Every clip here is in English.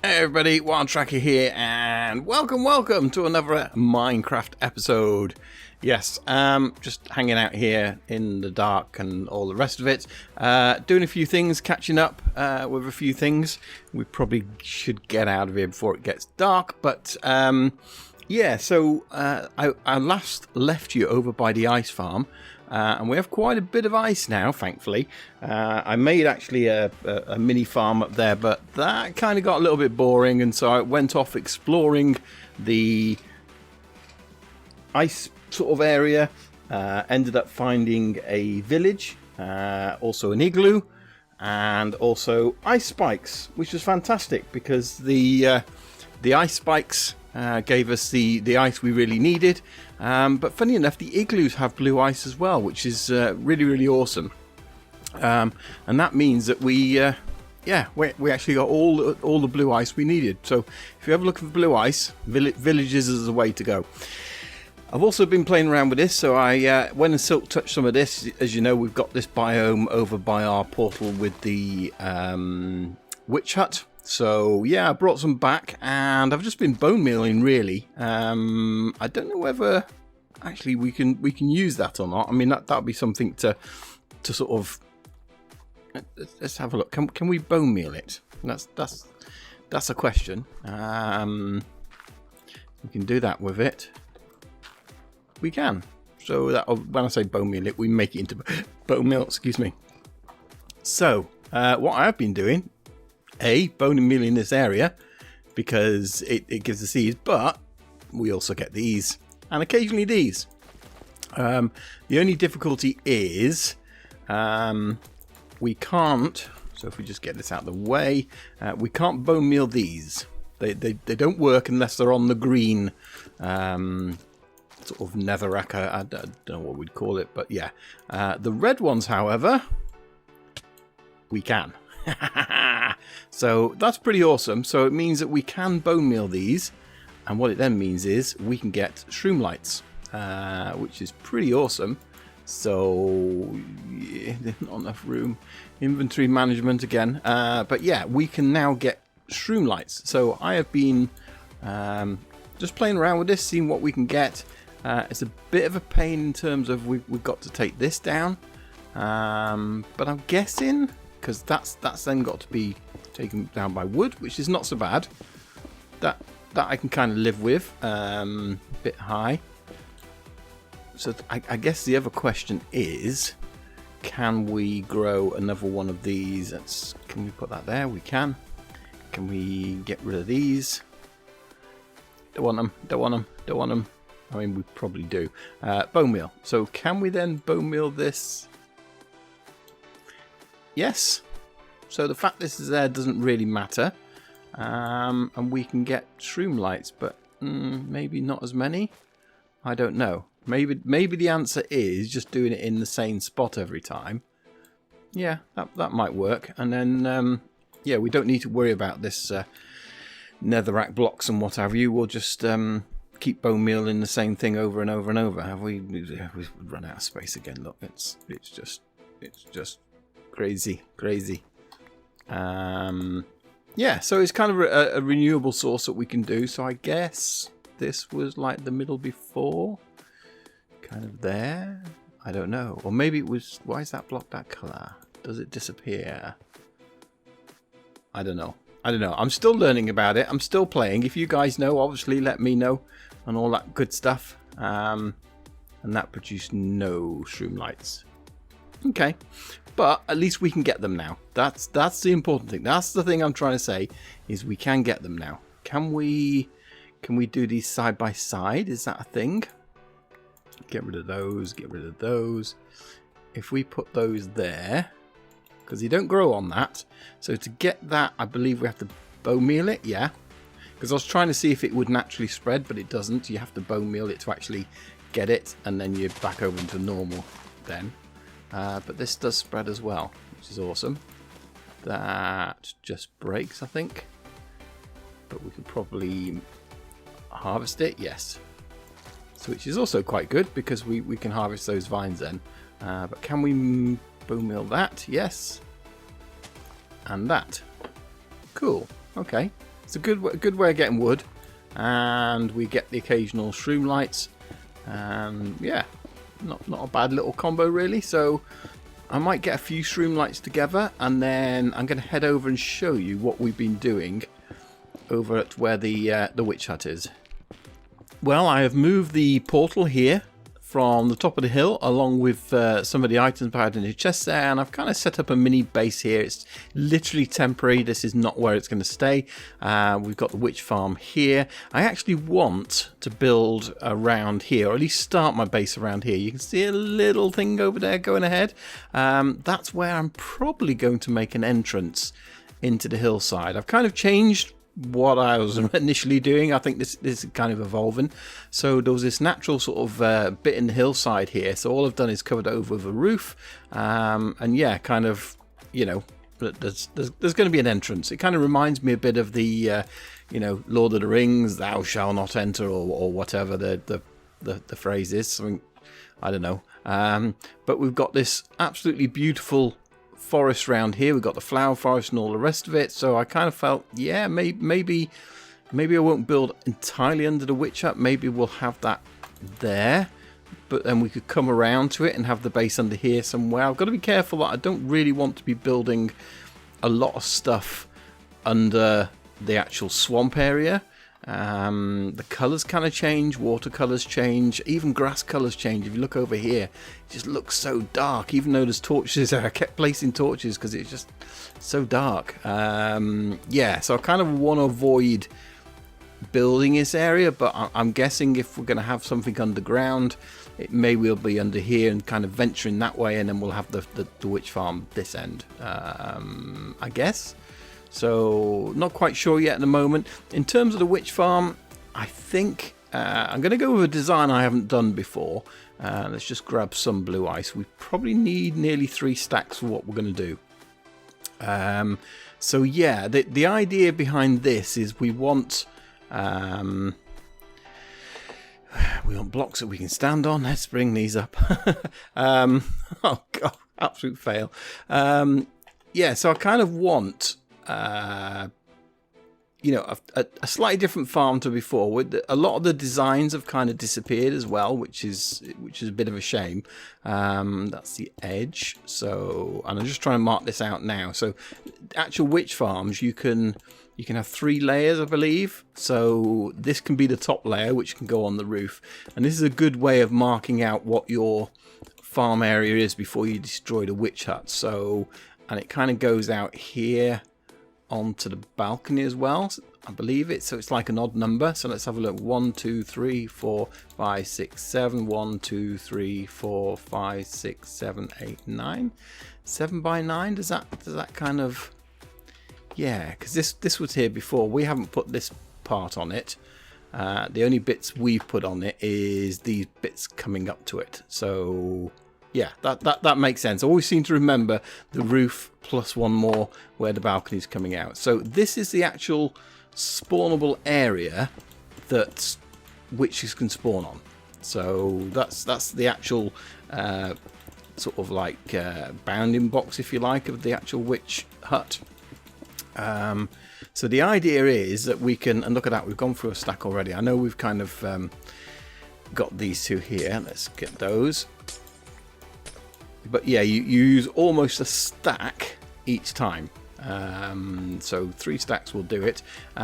Hey everybody, Wild Tracker here, and welcome to another Minecraft episode. Yes, just hanging out here in the dark and all the rest of it. Doing a few things, catching up with a few things. We probably should get out of here before it gets dark, but yeah, so I last left you over by the ice farm. And we have quite a bit of ice now, thankfully. I made actually a mini farm up there, but that kind of got a little bit boring, and so I went off exploring the ice sort of area. Ended up finding a village, also an igloo, and also ice spikes, which was fantastic because the ice spikes gave us the ice we really needed. But funny enough, the igloos have blue ice as well, which is really awesome. And that means that we actually got all the blue ice we needed. So if you're ever looking for blue ice, villages is the way to go. I've also been playing around with this, so I went and silk touched some of this. As you know, we've got this biome over by our portal with the witch hut. So yeah, I brought some back, and I've just been bone mealing really. I don't know whether actually we can use that or not. I mean, that would be something to sort of. Let's have a look. Can we bone meal it? That's a question. We can do that with it. We can. So that when I say bone meal it, we make it into bone meal. Excuse me. So what I've been doing. Bone and meal in this area because it gives the seeds, but we also get these and occasionally these. The only difficulty is we can't, so if we just get this out of the way, we can't bone meal these. They don't work unless they're on the green sort of netherrack. I don't know what we'd call it, but yeah. The red ones, however, we can. So that's pretty awesome. So it means that we can bone meal these, and what it then means is we can get shroom lights, which is pretty awesome. So yeah, there's not enough room. Inventory management again, but yeah, we can now get shroom lights. So I have been just playing around with this, seeing what we can get. It's a bit of a pain in terms of we've got to take this down, but I'm guessing, because that's then got to be taken down by wood, which is not so bad. That I can kind of live with. Bit high. So I guess the other question is, can we grow another one of these? Can we put that there? We can. Can we get rid of these? Don't want them. I mean, we probably do. Bone meal. So can we then bone meal this? Yes. So the fact this is there doesn't really matter. And we can get shroom lights, but maybe not as many. I don't know. Maybe the answer is just doing it in the same spot every time. Yeah, that might work. And then, yeah, we don't need to worry about this netherrack blocks and what have you. We'll just keep bone mealing the same thing over and over and over. Have we run out of space again? Look, it's just crazy. Yeah, so it's kind of a renewable source that we can do. So I guess this was like the middle before, kind of there. I don't know, or maybe it was. Why is that block that color? Does it disappear? I don't know. I'm still learning about it. I'm still playing. If you guys know, obviously let me know and all that good stuff. And that produced no shroom lights. Okay, but at least we can get them now. That's the important thing. That's the thing I'm trying to say, is we can get them now. Can we do these side by side? Is that a thing? Get rid of those. If we put those there, because they don't grow on that. So to get that, I believe we have to bone meal it. Yeah, because I was trying to see if it would naturally spread, but it doesn't. You have to bone meal it to actually get it, and then you're back over into normal then. But this does spread as well, which is awesome. That just breaks, I think. But we could probably harvest it, yes. So which is also quite good because we can harvest those vines then. But can we bone meal that? Yes. And that. Cool. Okay. It's a good way of getting wood, and we get the occasional shroom lights, and yeah, not a bad little combo really. So I might get a few shroom lights together, and then I'm going to head over and show you what we've been doing over at where the witch hut is. Well, I have moved the portal here from the top of the hill, along with some of the items I had in the chest there, and I've kind of set up a mini base here. It's literally temporary. This is not where it's going to stay. We've got the witch farm here. I actually want to build around here, or at least start my base around here. You can see a little thing over there going ahead. That's where I'm probably going to make an entrance into the hillside. I've kind of changed what I was initially doing. I think this is kind of evolving. So there was this natural sort of bit in the hillside here, so all I've done is covered it over with a roof, and yeah, kind of, you know, there's going to be an entrance. It kind of reminds me a bit of the you know, Lord of the Rings, thou shalt not enter, or whatever the phrase is, something, I don't know. But we've got this absolutely beautiful forest round here. We've got the flower forest and all the rest of it. So I kind of felt, yeah, maybe I won't build entirely under the witch hut. Maybe we'll have that there, but then we could come around to it and have the base under here somewhere. I've got to be careful that I don't really want to be building a lot of stuff under the actual swamp area. The colours kind of change, watercolours change, even grass colours change. If you look over here, it just looks so dark, even though there's torches there. I kept placing torches because it's just so dark. Yeah, so I kind of want to avoid building this area, but I'm guessing if we're going to have something underground, it may well be under here and kind of venturing that way, and then we'll have the witch farm this end, I guess. So not quite sure yet at the moment. In terms of the witch farm, I think I'm going to go with a design I haven't done before. Let's just grab some blue ice. We probably need nearly 3 stacks for what we're going to do. So yeah, the idea behind this is we want blocks that we can stand on. Let's bring these up. Oh god, absolute fail. Yeah, so I kind of want you know, a slightly different farm to before. With a lot of the designs have kind of disappeared as well, which is a bit of a shame. That's the edge. So, and I'm just trying to mark this out now. So, actual witch farms, you can have 3 layers, I believe. So this can be the top layer, which can go on the roof, and this is a good way of marking out what your farm area is before you destroy the witch hut. So, and it kind of goes out here onto the balcony as well, I believe it. So it's like an odd number. So let's have a look. 1 2 3 4 5 6 7. 1 2 3 4 5 6 7 8 9. 7 by 9. Does that kind of, yeah, because this was here before. We haven't put this part on it. The only bits we've put on it is these bits coming up to it. So yeah, that makes sense. I always seem to remember the roof plus one more where the balcony is coming out. So this is the actual spawnable area that witches can spawn on. So that's the actual sort of like bounding box, if you like, of the actual witch hut. So the idea is that we can, and look at that, we've gone through a stack already. I know we've kind of got these 2 here. Let's get those. But yeah, you use almost a stack each time. So 3 stacks will do it.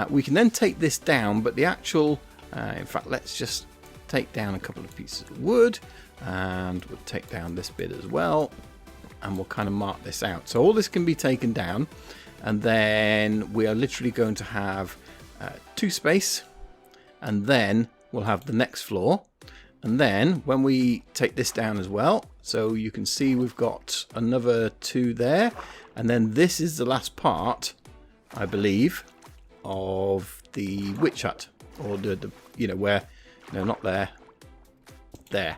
We can then take this down, but the actual, in fact, let's just take down a couple of pieces of wood, and we'll take down this bit as well, and we'll kind of mark this out. So all this can be taken down, and then we are literally going to have 2 space, and then we'll have the next floor. And then when we take this down as well, so you can see we've got another 2 there, and then this is the last part, I believe, of the witch hut, or the you know, where, no, not there, there.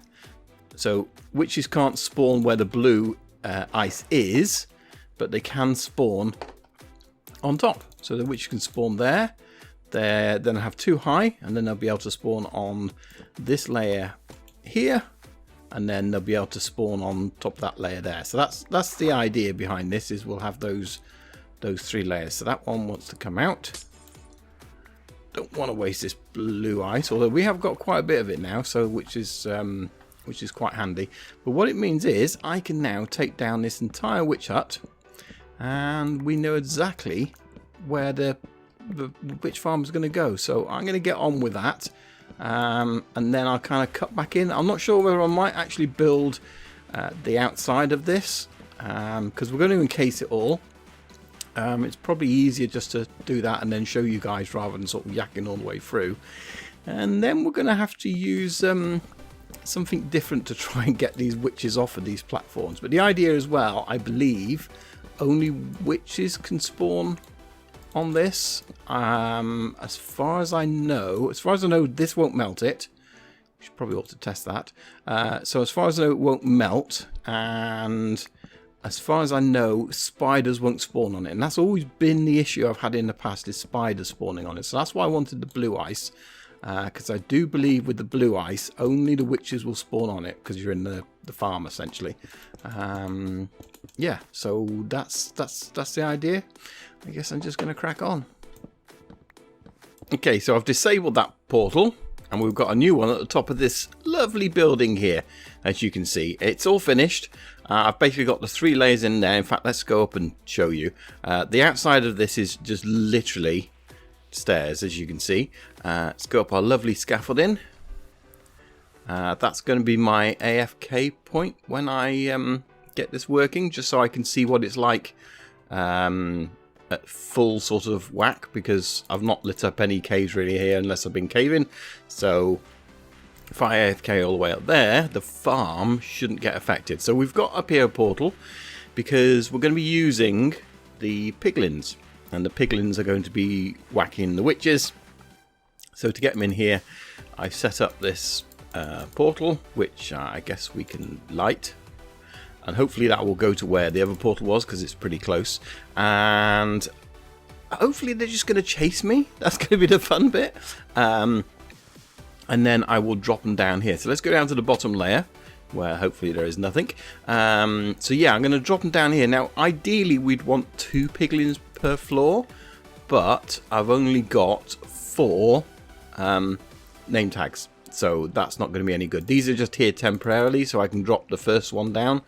So witches can't spawn where the blue ice is, but they can spawn on top. So the witch can spawn there. Then have 2 high, and then they'll be able to spawn on this layer here, and then they'll be able to spawn on top of that layer there. So that's the idea behind this, is we'll have those 3 layers. So that one wants to come out. don't want to waste this blue ice, although we have got quite a bit of it now, so which is quite handy. But what it means is I can now take down this entire witch hut, and we know exactly where the witch farm is going to go. So I'm going to get on with that, and then I'll kind of cut back in. I'm not sure whether I might actually build the outside of this, because we're going to encase it all. It's probably easier just to do that and then show you guys rather than sort of yakking all the way through. And then we're going to have to use something different to try and get these witches off of these platforms. But the idea as well, I believe, only witches can spawn on this. As far as I know, this won't melt it. We should probably ought to test that. So as far as I know, it won't melt, and as far as I know, spiders won't spawn on it. And that's always been the issue I've had in the past, is spiders spawning on it. So that's why I wanted the blue ice, because I do believe with the blue ice, only the witches will spawn on it, because you're in the farm, essentially. Yeah, so that's the idea. I guess I'm just going to crack on. Okay, so I've disabled that portal, and we've got a new one at the top of this lovely building here. As you can see, it's all finished. I've basically got the 3 layers in there. In fact, let's go up and show you. The outside of this is just literally stairs, as you can see. Let's go up our lovely scaffolding. That's going to be my AFK point when I get this working, just so I can see what it's like at full sort of whack, because I've not lit up any caves really here unless I've been caving. So if I AFK all the way up there, the farm shouldn't get affected. So we've got up here a portal because we're going to be using the piglins, and the piglins are going to be whacking the witches. So to get them in here, I've set up this portal, which I guess we can light, and hopefully that will go to where the other portal was, because it's pretty close. And hopefully they're just going to chase me. That's going to be the fun bit. And then I will drop them down here. So let's go down to the bottom layer, where hopefully there is nothing. So yeah, I'm going to drop them down here. Now, ideally, we'd want 2 piglins per floor, but I've only got 4 name tags. So that's not going to be any good. These are just here temporarily, so I can drop the first one down,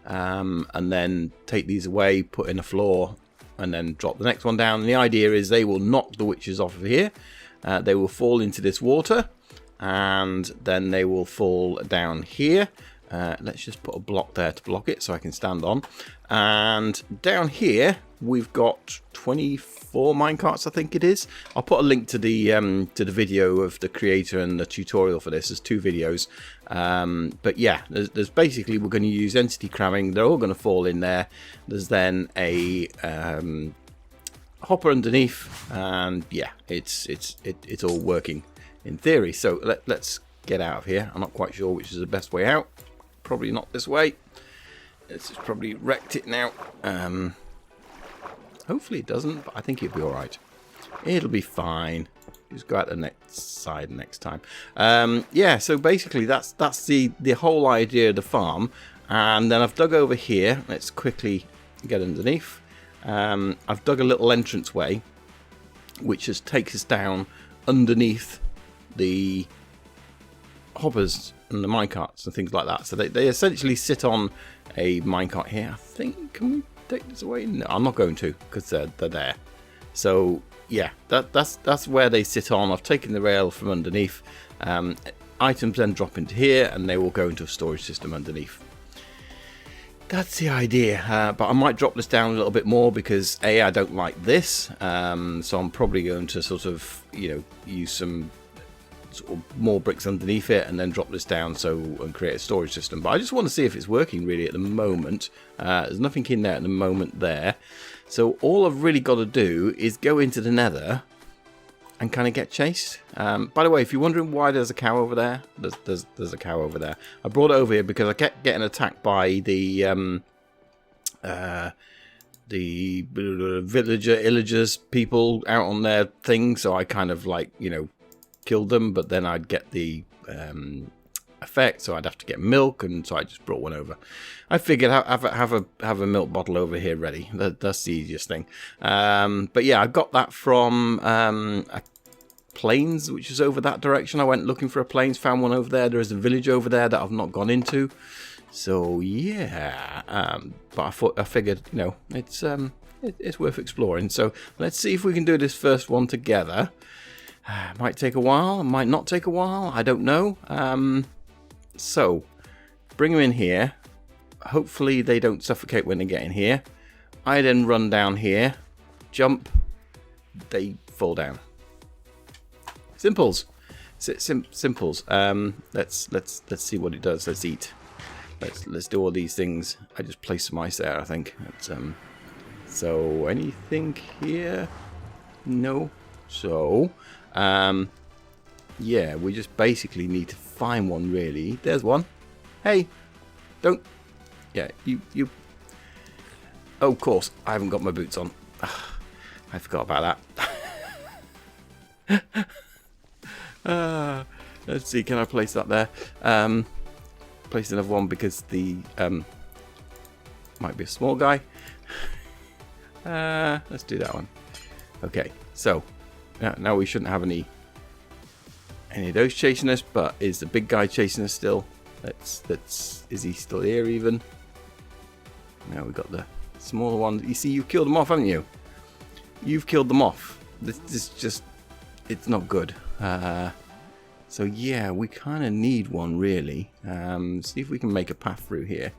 and then take these away, put in a floor, and then drop the next one down. And the idea is they will knock the witches off of here. They will fall into this water, and then they will fall down here. Let's just put a block there to block it so I can stand on. And down here we've got 24 minecarts, I think it is. I'll put a link to the video of the creator and the tutorial for this. There's 2 videos. But yeah, there's basically, we're going to use entity cramming. They're all going to fall in there. There's then a hopper underneath, and yeah, it's all working in theory. So let's get out of here. I'm not quite sure which is the best way out. Probably not this way. This has probably wrecked it now. Hopefully it doesn't, but I think it'll be alright. It'll be fine. Just go out the next side next time. Yeah, so basically that's the whole idea of the farm. And then I've dug over here. Let's quickly get underneath. I've dug a little entrance way, which just takes us down underneath the hoppers and the minecarts and things like that. So they essentially sit on a minecart here. I think, can we take this away? No, I'm not going to, because they're there. So yeah, that's where they sit on. I've taken the rail from underneath. Items then drop into here, and they will go into a storage system underneath. That's the idea, but I might drop this down a little bit more because I don't like this, so I'm probably going to sort of, use some sort of more bricks underneath it and then drop this down and create a storage system. But I just want to see if it's working really at the moment. There's nothing in there at the moment there, so all I've really got to do is go into the nether and kind of get chased. By the way, if you're wondering why there's a cow over there, there's a cow over there. I brought it over here because I kept getting attacked by the villagers people out on their thing, so I kind of killed them, but then I'd get the effect, so I'd have to get milk, and so I just brought one over. I figured have a milk bottle over here ready. That's the easiest thing. But yeah, I got that from plains, which is over that direction. I went looking for a plains, found one over there. There is a village over there that I've not gone into. So yeah, but I figured, you know, it's worth exploring. So let's see if we can do this first one together. It might take a while, it might not take a while, I don't know. So bring them in here. Hopefully they don't suffocate when they get in here. I then run down here, jump, they fall down. Simples. Simples. Let's see what it does. Let's eat. Let's do all these things. I just placed some ice there, I think. So anything here? No. So yeah, we just basically need to find one, really. There's one. Hey, don't. Yeah, you. Oh, of course, I haven't got my boots on. I forgot about that. Let's see, can I place that there? Place another one because the might be a small guy. Let's do that one. Okay, so now we shouldn't have any of those chasing us, but is the big guy chasing us still? Is he still here even? Now we've got the smaller one. You see, you've killed them off, haven't you? You've killed them off. This just, it's not good. So yeah, we kind of need one, really. See if we can make a path through here.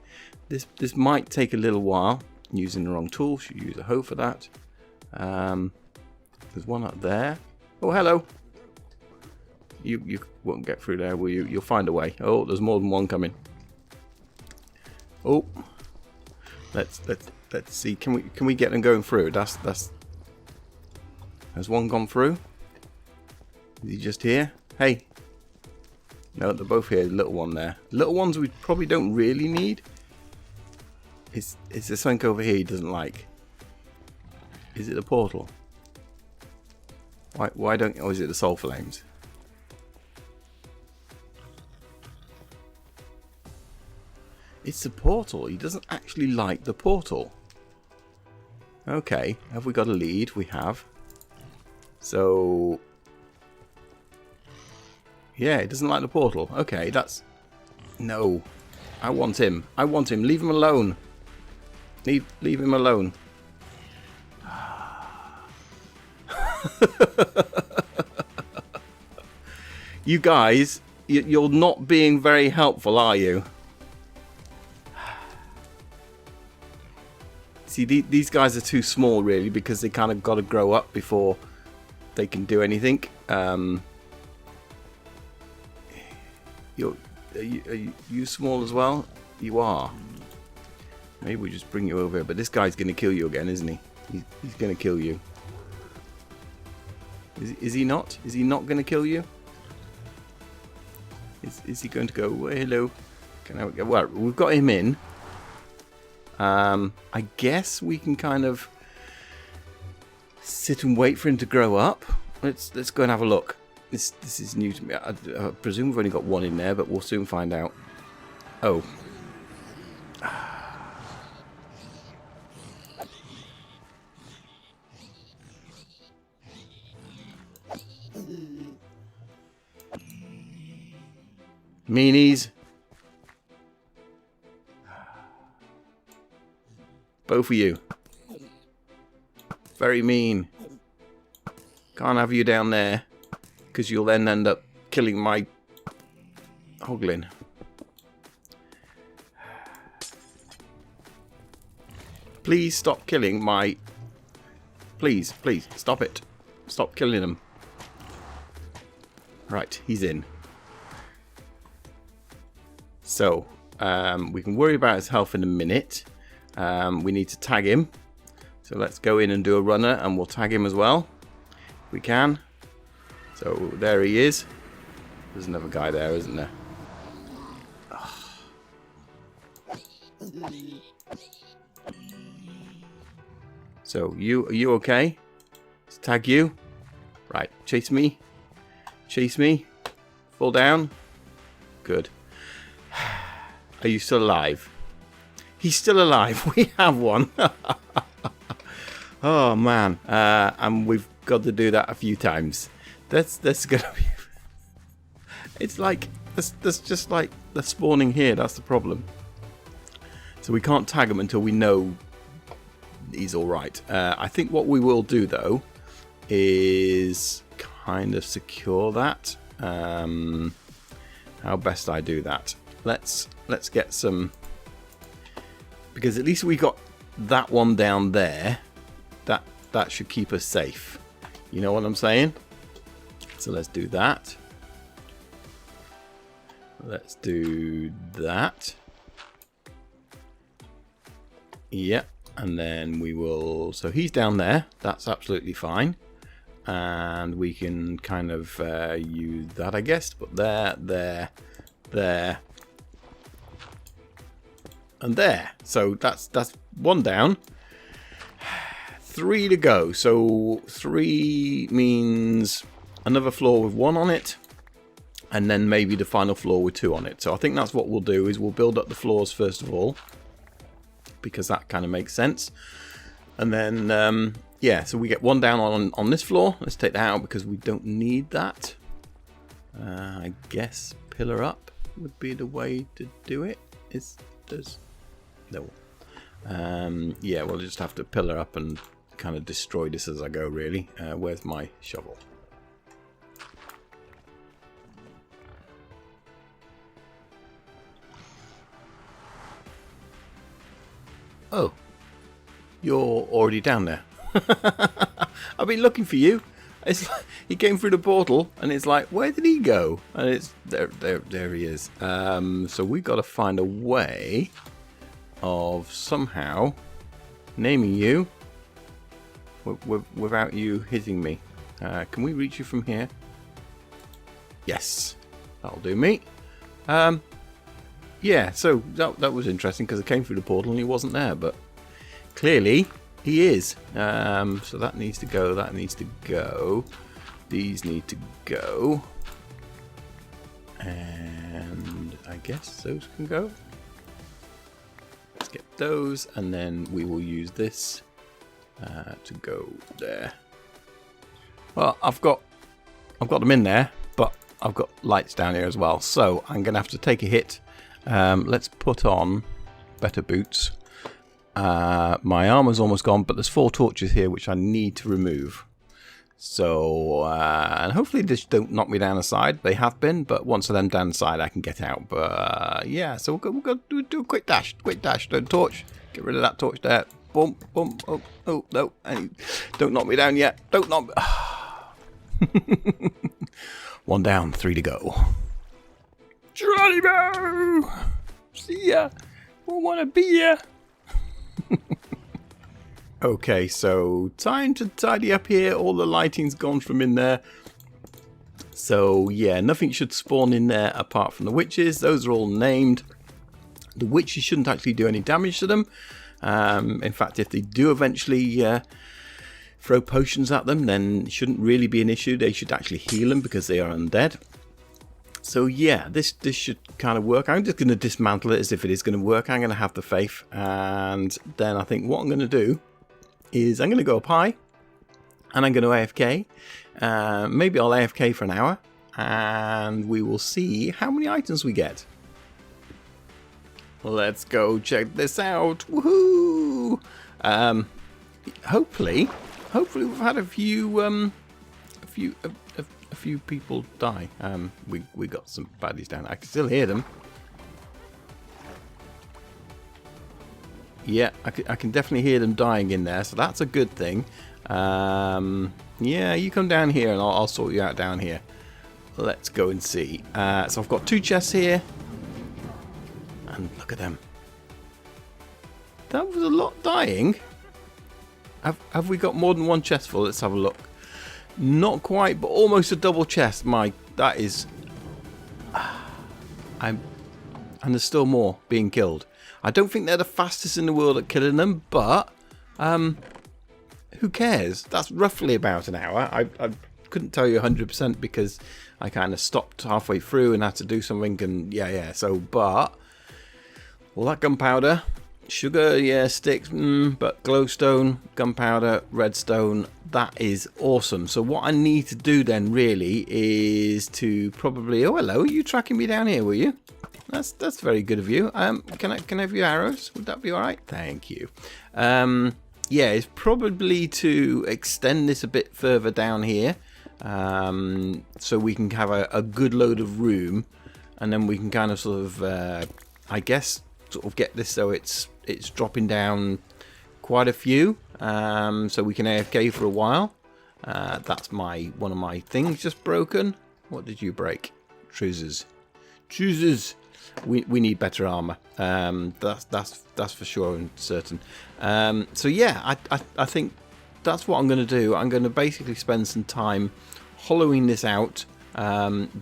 This might take a little while. Using the wrong tool. Should use a hoe for that. There's one up there. Oh, hello. You won't get through there, will you? You'll find a way. Oh, there's more than one coming. Oh, let's see. Can we get them going through? That's. Has one gone through? Is he just here? Hey. No, they're both here. Little one there. Little ones we probably don't really need. Is there something over here he doesn't like? Is it the portal? Why don't? Or is it the soul flames? It's the portal. He doesn't actually like the portal. Okay, have we got a lead? We have. So yeah, he doesn't like the portal. Okay, that's no. I want him. I want him. Leave him alone. Leave him alone. You guys, you're not being very helpful, are you? See, these guys are too small, really, because they kind of got to grow up before they can do anything. Are you small as well? You are. Maybe we just bring you over here. But this guy's going to kill you again, isn't he? He's going to kill you. Is he not? Is he not going to kill you? Is he going to go, well, hello? Well, we've got him in. I guess we can kind of sit and wait for him to grow up. Let's go and have a look. This is new to me. I presume we've only got one in there, but we'll soon find out. Oh. Meanies. Both of you. Very mean. Can't have you down there, because you'll then end up killing my Hoglin. Please stop killing my... Please, stop it. Stop killing him. Right, he's in. So, we can worry about his health in a minute. We need to tag him. So let's go in and do a runner, and we'll tag him as well. If we can. So there he is. There's another guy there, isn't there? Oh. So are you okay? Let's tag you. Right, chase me. Chase me. Fall down. Good. Are you still alive? He's still alive. We have one. Oh man. And we've got to do that a few times. That's gonna be. It's like that's just like the spawning here. That's the problem. So we can't tag him until we know he's all right. I think what we will do though is kind of secure that. How best I do that? Let's get some, because at least we got that one down there. That should keep us safe. You know what I'm saying? So let's do that. Let's do that. Yep. And then we will, so he's down there. That's absolutely fine. And we can kind of use that, I guess. But there, and there. So that's one down. 3 to go. So 3 means another floor with 1 on it. And then maybe the final floor with 2 on it. So I think that's what we'll do, is we'll build up the floors first of all, because that kind of makes sense. And then, yeah, so we get 1 down on this floor. Let's take that out because we don't need that. I guess pillar up would be the way to do it. No. Yeah, we'll just have to pillar up and kind of destroy this as I go, really. Where's my shovel? Oh, you're already down there. I've been looking for you. It's like, he came through the portal, and it's like, where did he go? And it's there he is. So we've got to find a way of somehow naming you without you hitting me. Can we reach you from here? Yes, that'll do me. Yeah, so that was interesting because I came through the portal and he wasn't there, but clearly he is. So that needs to go, that needs to go. These need to go. And I guess those can go. Let's get those, and then we will use this to go there. Well, I've got them in there, but I've got lights down here as well, so I'm gonna have to take a hit. Let's put on better boots. My armor's almost gone, but there's 4 torches here which I need to remove. So, and hopefully this don't knock me down the side. They have been, but once of them down the side I can get out. But yeah, so we'll go do a quick dash. The torch. Get rid of that torch there. Boom, boom. Oh, no. Don't knock me down yet. Don't knock me. 1 down, 3 to go. Geronimo! See ya! Won't wanna be ya! Okay, so time to tidy up here. All the lighting's gone from in there. So yeah, nothing should spawn in there apart from the witches. Those are all named. The witches shouldn't actually do any damage to them. In fact, if they do eventually throw potions at them, then it shouldn't really be an issue. They should actually heal them because they are undead. So yeah, this should kind of work. I'm just going to dismantle it as if it is going to work. I'm going to have the faith. And then I think what I'm going to do is I'm going to go up high. And I'm going to AFK. Maybe I'll AFK for an hour. And we will see how many items we get. Let's go check this out. Woohoo! Hopefully we've had a few people die. We got some baddies down. I can still hear them. Yeah, I can definitely hear them dying in there, so that's a good thing. Yeah, you come down here and I'll sort you out down here. Let's go and see. So I've got 2 chests here. And look at them. That was a lot dying. Have we got more than 1 chest full? Let's have a look. Not quite, but almost a double chest. That is... and there's still more being killed. I don't think they're the fastest in the world at killing them, but who cares? That's roughly about an hour. I couldn't tell you 100% because I kind of stopped halfway through and had to do something. And yeah. So, but all that gunpowder Sugar, yeah, sticks, but glowstone, gunpowder, redstone, that is awesome. So what I need to do then really is to probably... Oh, hello, you tracking me down here, were you? That's very good of you. Can I have your arrows? Would that be all right? Thank you. Yeah, it's probably to extend this a bit further down here, so we can have a good load of room, and then we can kind of sort of, I guess, sort of get this so it's dropping down quite a few, so we can AFK for a while. That's one of my things just broken. What did you break? Trousers. We need better armor. That's for sure and certain. So yeah, I think that's what I'm going to do. I'm going to basically spend some time hollowing this out,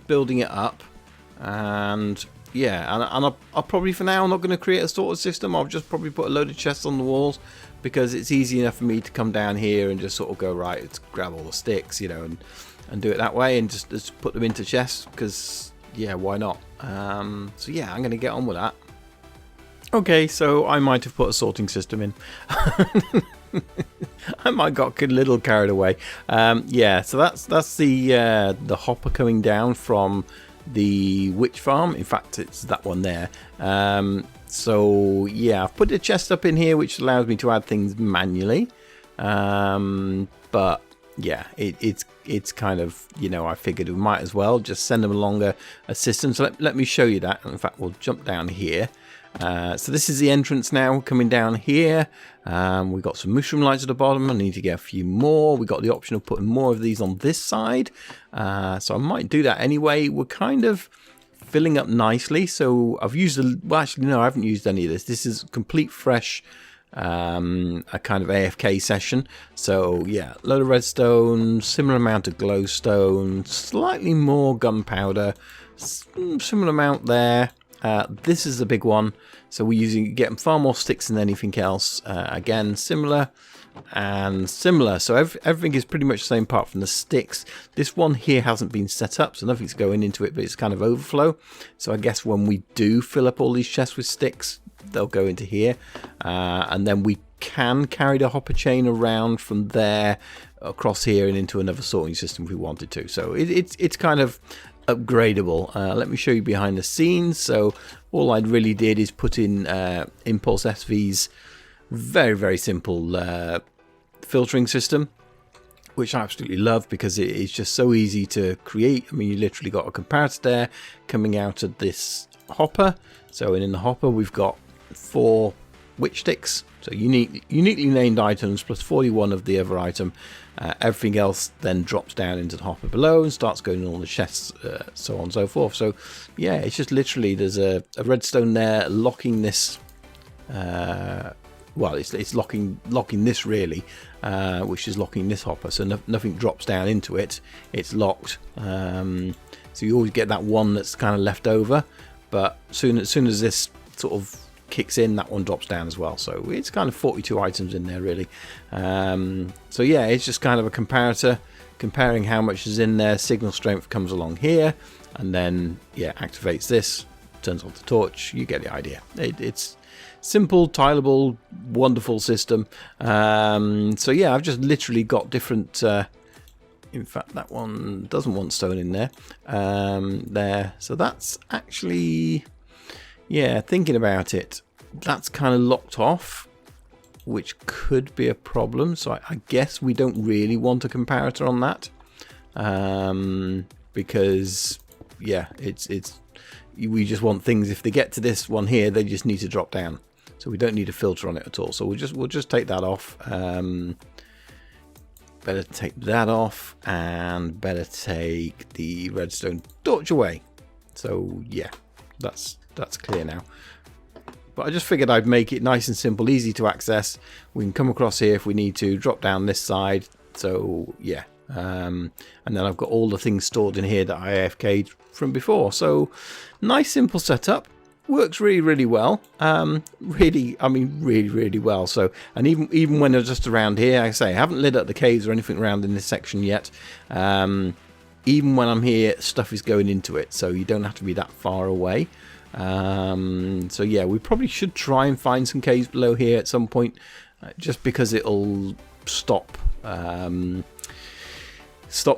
building it up, and yeah, and I'll probably for now I'm not going to create a sorted system. I'll just probably put a load of chests on the walls, because it's easy enough for me to come down here and just sort of go, right, let's grab all the sticks, you know, and do it that way, and just put them into chests, because yeah, why not? So yeah, I'm going to get on with that. Okay, so I might have put a sorting system in. I might got a little carried away. Yeah, so that's the hopper coming down from the witch farm. In fact, it's that one there. So yeah, I've put a chest up in here which allows me to add things manually, but yeah, it's kind of, you know, I figured we might as well just send them along a system. So let me show you that. In fact, we'll jump down here. So this is the entrance now, coming down here. We've got some mushroom lights at the bottom. I need to get a few more. We got the option of putting more of these on this side, so I might do that anyway. We're kind of filling up nicely, so I've used well, actually no, I haven't used any of this. This is complete fresh, a kind of AFK session. So yeah, load of redstone, similar amount of glowstone, slightly more gunpowder, similar amount there. This is a big one, so we're getting far more sticks than anything else. Again, similar and similar, so everything is pretty much the same apart from the sticks. This one here hasn't been set up, so nothing's going into it, but it's kind of overflow. So I guess when we do fill up all these chests with sticks, they'll go into here, and then we can carry the hopper chain around from there across here and into another sorting system if we wanted to. So it's kind of upgradable. Let me show you behind the scenes. So all I really did is put in Impulse SV's very simple filtering system, which I absolutely love because it is just so easy to create. I mean, you literally got a comparator there coming out of this hopper. So in the hopper we've got 4 witch sticks, so uniquely named items, plus 41 of the other item. Everything else then drops down into the hopper below and starts going in all the chests, so on and so forth. So yeah, it's just literally, there's a redstone there locking this, well, it's locking this really, which is locking this hopper, so nothing drops down into it. It's locked, so you always get that one that's kind of left over, but as soon as this sort of kicks in, that one drops down as well. So it's kind of 42 items in there really. So yeah, it's just kind of a comparator, comparing how much is in there. Signal strength comes along here, and then yeah, activates this, turns on the torch. You get the idea. It's simple, tileable, wonderful system. So yeah, I've just literally got different, in fact that one doesn't want stone in there, there. So that's actually, yeah, thinking about it, that's kind of locked off, which could be a problem. So I guess we don't really want a comparator on that, because yeah, we just want things, if they get to this one here, they just need to drop down. So we don't need a filter on it at all. So we'll just take that off. Better take that off, and better take the redstone torch away. So yeah, that's clear now. But I just figured I'd make it nice and simple, easy to access. We can come across here if we need to, drop down this side. So yeah, and then I've got all the things stored in here that I AFK'd from before. So nice simple setup, works really well. Really well. So, and even when they're just around here, like I say, I haven't lit up the caves or anything around in this section yet. Even when I'm here, stuff is going into it, so you don't have to be that far away. So yeah, we probably should try and find some caves below here at some point, just because it'll stop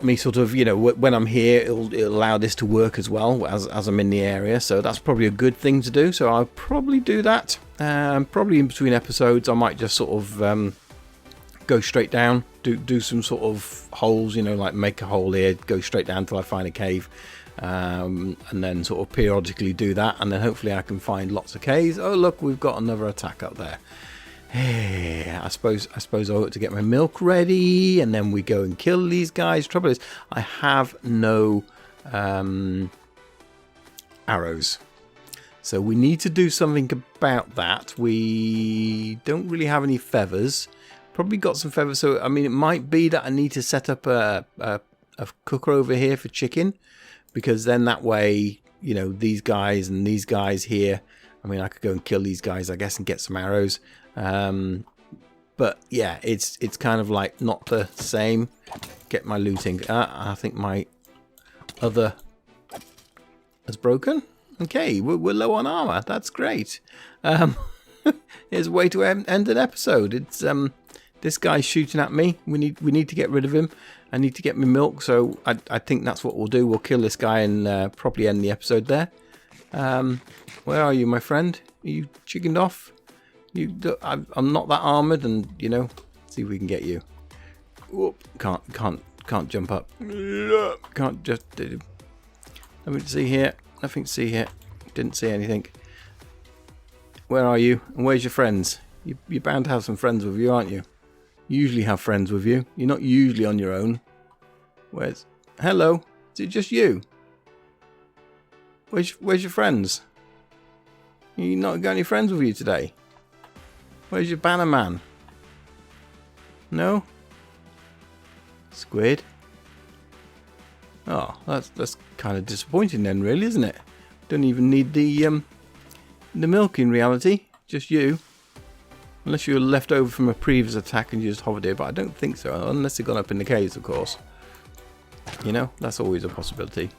me sort of, you know, when I'm here, it'll allow this to work as well as I'm in the area. So that's probably a good thing to do. So I'll probably do that. Probably in between episodes, I might just sort of go straight down, do some sort of holes, you know, like make a hole here, go straight down till I find a cave. And then sort of periodically do that, and then hopefully I can find lots of caves. Oh look, we've got another attack up there. Hey, I suppose I ought to get my milk ready, and then we go and kill these guys. Trouble is, I have no arrows, so we need to do something about that. We don't really have any feathers. Probably got some feathers, so I mean, it might be that I need to set up a cooker over here for chicken. Because then that way, you know, these guys and these guys here, I mean, I could go and kill these guys, I guess, and get some arrows. But yeah, it's kind of like not the same. Get my looting. I think my other has broken. Okay, we're low on armor. That's great. Here's a way to end an episode. It's this guy's shooting at me. We need to get rid of him. I need to get my milk, so I think that's what we'll do. We'll kill this guy and probably end the episode there. Where are you, my friend? Are you chickened off? I'm not that armored, and you know, see if we can get you. Whoop! Can't jump up. Can't just. Let me see here. Nothing to see here. Didn't see anything. Where are you? And where's your friends? You're bound to have some friends with you, aren't you? You usually have friends with you. You're not usually on your own. Where's... Hello? Is it just you? Where's your friends? You not got any friends with you today? Where's your banner man? No? Squid? Oh, that's kind of disappointing then, really, isn't it? Don't even need the milk in reality. Just you. Unless you were left over from a previous attack and you just hovered here, but I don't think so. Unless they've gone up in the caves, of course. You know, that's always a possibility.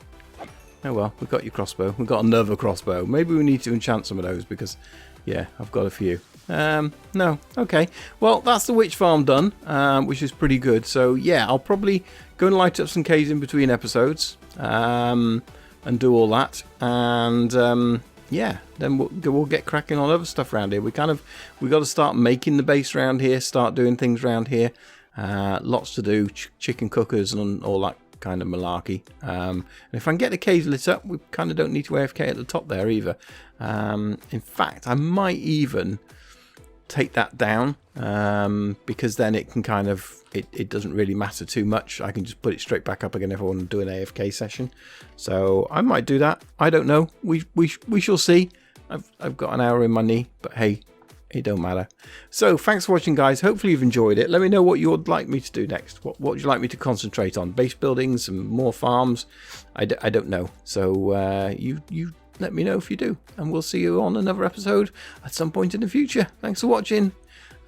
Oh well, we've got your crossbow. We've got another crossbow. Maybe we need to enchant some of those because, yeah, I've got a few. No, okay. Well, that's the witch farm done, which is pretty good. So, yeah, I'll probably go and light up some caves in between episodes and do all that. And... yeah, then we'll get cracking on other stuff around here. We got to start making the base around here, start doing things around here. Lots to do, chicken cookers and all that kind of malarkey. And if I can get the caves lit up, we kind of don't need to AFK at the top there either. In fact, I might even take that down because then it can kind of it doesn't really matter too much. I can just put it straight back up again if I want to do an AFK session. So I might do that. I don't know. We shall see. I've got an hour in my knee, but hey, it don't matter. So thanks for watching, guys. Hopefully you've enjoyed it. Let me know what you would like me to do next. What would you like me to concentrate on? Base building, some more farms? I don't know. So you let me know if you do, and we'll see you on another episode at some point in the future. Thanks for watching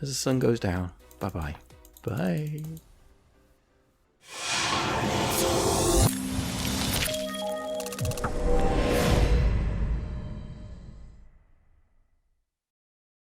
as the sun goes down. Bye-bye. Bye.